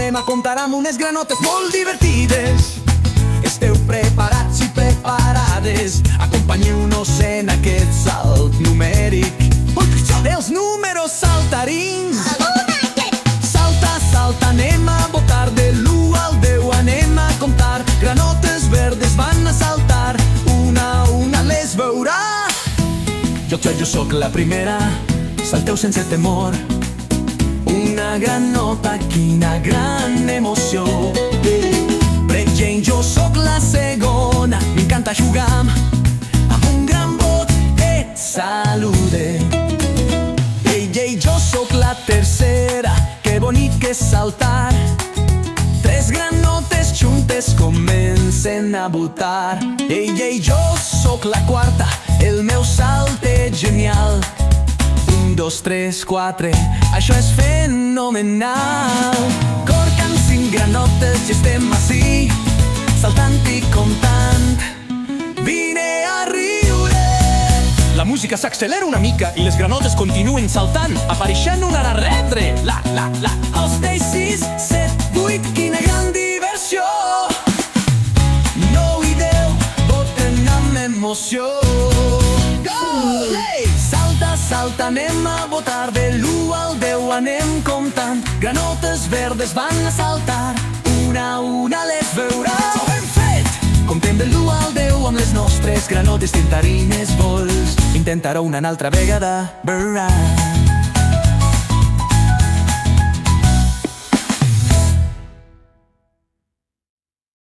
anem a comptar amb unes granotes molt divertides. Esteu preparats i preparades? Acompanyeu-nos en aquest salt numèric. Els números saltarins. Salta, salta, anem a votar de l'1 al 10, anem a comptar. Granotes verdes van a saltar, una a una les veurà. Jo sóc la primera, salteu sense temor. Una granota, quina gran emoció. Break Jane, jo sóc la segona, m'encanta jugar amb un gran bot, et salude. Ei, jo sóc la tercera, que bonic que és saltar. Tres granotes juntes comencen a botar. Ei, jo sóc la quarta, el meu salt és genial. 1, 2, 3, 4, això és fenomenal. Corquen 5 granotes i estem ací, saltant i comptant. Vine a riure. La música s'accelera una mica i les granotes continuen saltant, apareixent una a retre. Els 6, 7, 8, quina gran diversió. 9 i 10, voten amb emoció. Hey! Salta, salta, anem a votar de l'1 al 10, anem comptant. Granotes verdes van a saltar, una a una les veuràs. Ho hem fet! Comptem de l'1 al 10 amb les nostres granotes tintarines. Vols intentar-ho una altra vegada? Veuràs.